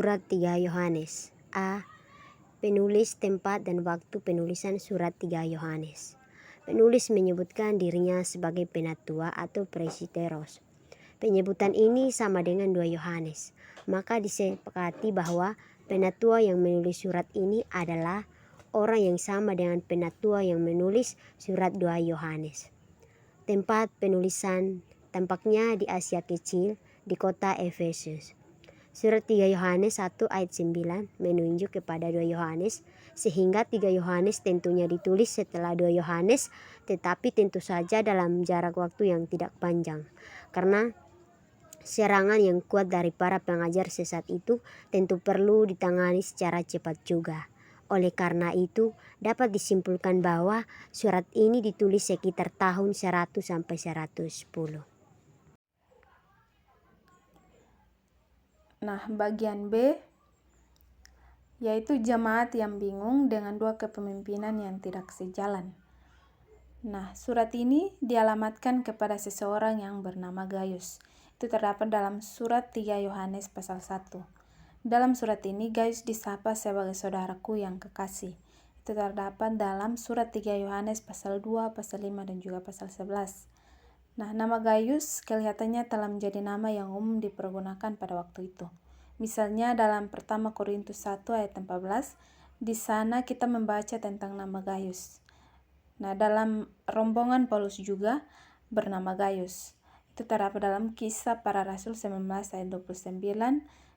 Surat 3 Yohanes. A. Penulis, tempat, dan waktu penulisan surat 3 Yohanes. Penulis menyebutkan dirinya sebagai penatua atau presiteros. Penyebutan ini sama dengan 2 Yohanes. Maka disepakati bahwa penatua yang menulis surat ini adalah orang yang sama dengan penatua yang menulis surat 2 Yohanes. Tempat penulisan tampaknya di Asia Kecil, di kota Efesus. Surat 3 Yohanes 1 ayat 9 menunjuk kepada 2 Yohanes, sehingga 3 Yohanes tentunya ditulis setelah 2 Yohanes, tetapi tentu saja dalam jarak waktu yang tidak panjang. Karena serangan yang kuat dari para pengajar sesat itu tentu perlu ditangani secara cepat juga. Oleh karena itu, dapat disimpulkan bahwa surat ini ditulis sekitar tahun 100 sampai 110. Nah, bagian B yaitu jemaat yang bingung dengan 2 kepemimpinan yang tidak sejalan. Nah, surat ini dialamatkan kepada seseorang yang bernama Gaius. Itu terdapat dalam surat 3 Yohanes pasal 1. Dalam surat ini Gaius disapa sebagai saudaraku yang kekasih. Itu terdapat dalam surat 3 Yohanes pasal 2, pasal 5 dan juga pasal 11. Nah, nama Gaius kelihatannya telah menjadi nama yang umum dipergunakan pada waktu itu. Misalnya dalam pertama Korintus 1 ayat 14, di sana kita membaca tentang nama Gaius. Nah, dalam rombongan Paulus juga bernama Gaius. Itu terdapat dalam Kisah Para Rasul 19 ayat 29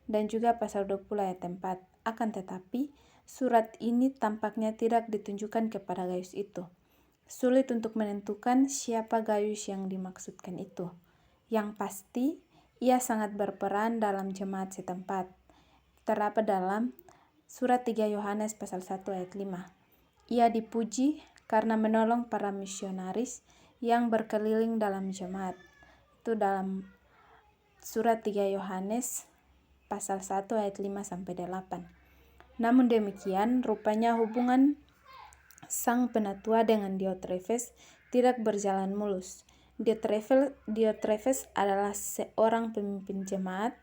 dan juga pasal 20 ayat 4. Akan tetapi, surat ini tampaknya tidak ditunjukkan kepada Gaius itu. Sulit untuk menentukan siapa Gaius yang dimaksudkan itu. Yang pasti, ia sangat berperan dalam jemaat setempat. Terdapat dalam surat 3 Yohanes pasal 1 ayat 5. Ia dipuji karena menolong para misionaris yang berkeliling dalam jemaat. Itu dalam surat 3 Yohanes pasal 1 ayat 5 sampai 8. Namun demikian, rupanya hubungan sang penatua dengan Diotrefes tidak berjalan mulus. Diotrefes adalah seorang pemimpin jemaat,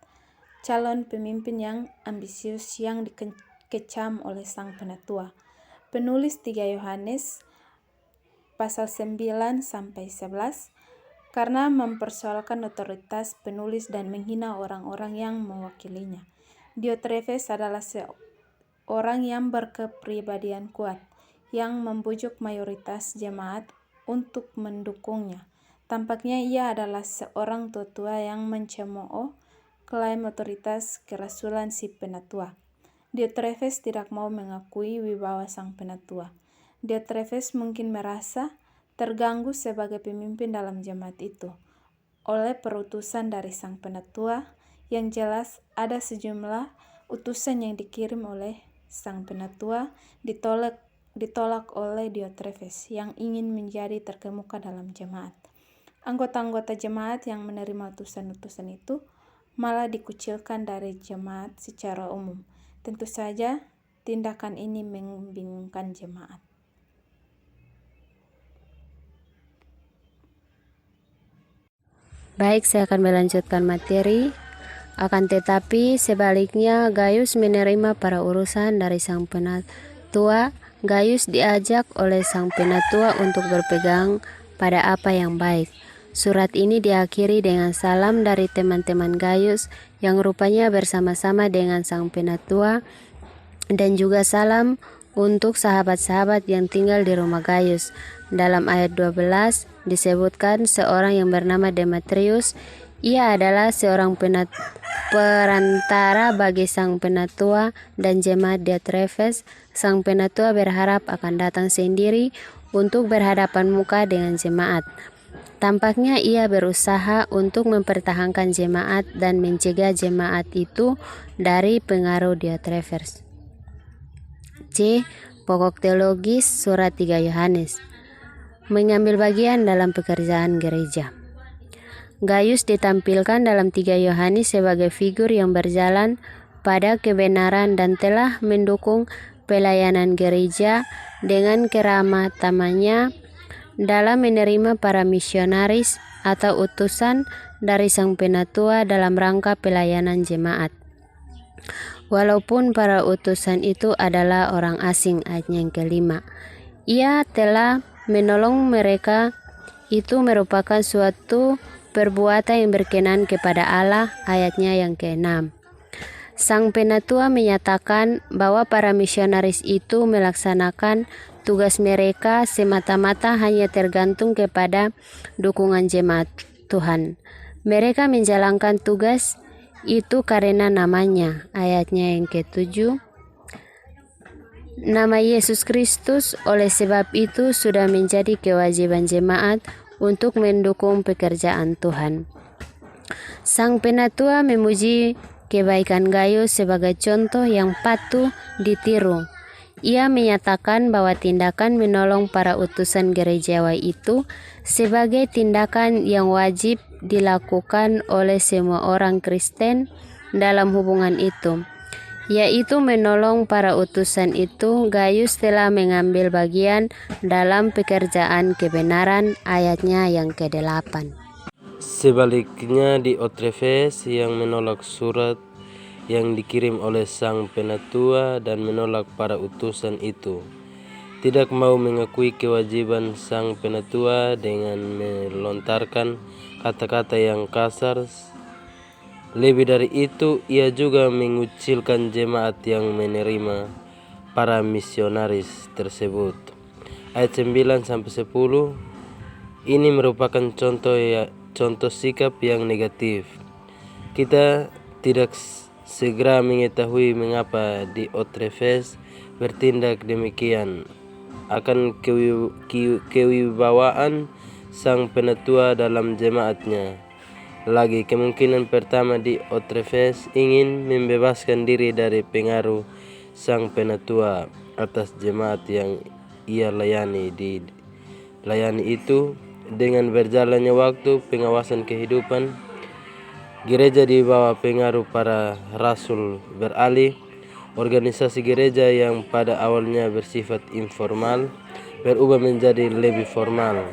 calon pemimpin yang ambisius yang dikecam oleh sang penatua. Penulis 3 Yohanes pasal 9 sampai 11 karena mempersoalkan otoritas penulis dan menghina orang-orang yang mewakilinya. Diotrefes adalah seorang yang berkepribadian kuat, yang membujuk mayoritas jemaat untuk mendukungnya. Tampaknya ia adalah seorang tua yang mencemooh klaim otoritas kerasulan si penatua. Diotrefes tidak mau mengakui wibawa sang penatua. Diotrefes mungkin merasa terganggu sebagai pemimpin dalam jemaat itu oleh perutusan dari sang penatua. Yang jelas ada sejumlah utusan yang dikirim oleh sang penatua ditolak oleh Diotrefes yang ingin menjadi terkemuka dalam jemaat. Anggota-anggota jemaat yang menerima utusan-utusan itu malah dikucilkan dari jemaat secara umum. Tentu saja tindakan ini membingungkan jemaat. Baik, saya akan melanjutkan materi. Akan tetapi sebaliknya Gaius menerima para urusan dari sang penatua. Gaius diajak oleh sang penatua untuk berpegang pada apa yang baik. Surat ini diakhiri dengan salam dari teman-teman Gaius yang rupanya bersama-sama dengan sang penatua, dan juga salam untuk sahabat-sahabat yang tinggal di rumah Gaius. Dalam ayat 12 disebutkan seorang yang bernama Demetrius. Ia adalah seorang perantara bagi sang penatua dan jemaat Diotrefes. Sang penatua berharap akan datang sendiri untuk berhadapan muka dengan jemaat. Tampaknya ia berusaha untuk mempertahankan jemaat dan mencegah jemaat itu dari pengaruh Diotrefes. C. Pokok teologis surat 3 Yohanes. Mengambil bagian dalam pekerjaan gereja. Gaius ditampilkan dalam 3 Yohanes sebagai figur yang berjalan pada kebenaran dan telah mendukung pelayanan gereja dengan keramatannya dalam menerima para misionaris atau utusan dari sang penatua dalam rangka pelayanan jemaat. walaupun para utusan itu adalah orang asing. Ayatnya yang kelima, ia telah menolong mereka. Itu merupakan suatu perbuatan yang berkenan kepada Allah. Ayatnya yang keenam, Sang Penatua menyatakan bahwa para misionaris itu melaksanakan tugas mereka semata-mata hanya tergantung kepada dukungan jemaat Tuhan. Mereka menjalankan tugas itu karena namanya. Ayatnya yang ketujuh, nama Yesus Kristus. Oleh sebab itu sudah menjadi kewajiban jemaat untuk mendukung pekerjaan Tuhan. Sang Penatua memuji kebaikan Gaius sebagai contoh yang patut ditiru. Ia menyatakan bahwa tindakan menolong para utusan gerejawi itu sebagai tindakan yang wajib dilakukan oleh semua orang Kristen dalam hubungan itu, yaitu menolong para utusan itu. Gaius telah mengambil bagian dalam pekerjaan kebenaran. Ayatnya yang ke-8. Sebaliknya Diotrefes yang menolak surat yang dikirim oleh Sang Penatua dan menolak para utusan itu, tidak mau mengakui kewajiban Sang Penatua dengan melontarkan kata-kata yang kasar. Lebih dari itu, ia juga mengucilkan jemaat yang menerima para misionaris tersebut. Ayat 9-10 ini merupakan contoh sikap yang negatif. Kita tidak segera mengetahui mengapa Diotrefes bertindak demikian. Akan kewibawaan Sang Penatua dalam jemaatnya. Lagi, kemungkinan pertama Diotrefes ingin membebaskan diri dari pengaruh Sang Penatua atas jemaat yang ia layani. Itu dengan berjalannya waktu, pengawasan kehidupan gereja di bawah pengaruh para rasul beralih. Organisasi gereja yang pada awalnya bersifat informal berubah menjadi lebih formal.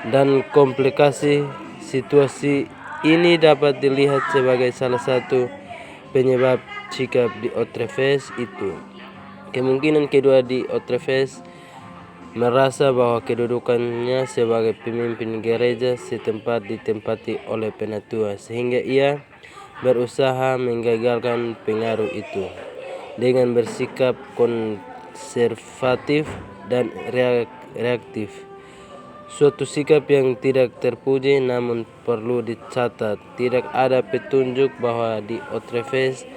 Dan komplikasi situasi ini dapat dilihat sebagai salah satu penyebab sikap Diotrefes itu. Kemungkinan kedua, Diotrefes merasa bahwa kedudukannya sebagai pemimpin gereja setempat ditempati oleh Penatua, sehingga ia berusaha menggagalkan pengaruh itu dengan bersikap konservatif dan reaktif. Suatu sikap yang tidak terpuji, namun perlu dicatat, tidak ada petunjuk bahwa Diotrefes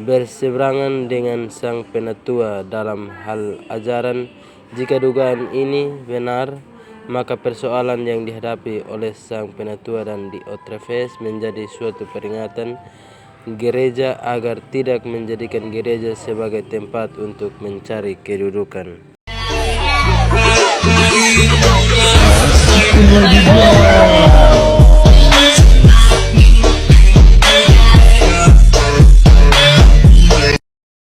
berseberangan dengan Sang Penatua dalam hal ajaran. Jika dugaan ini benar, maka persoalan yang dihadapi oleh Sang Penatua dan Diotrefes menjadi suatu peringatan gereja agar tidak menjadikan gereja sebagai tempat untuk mencari kedudukan.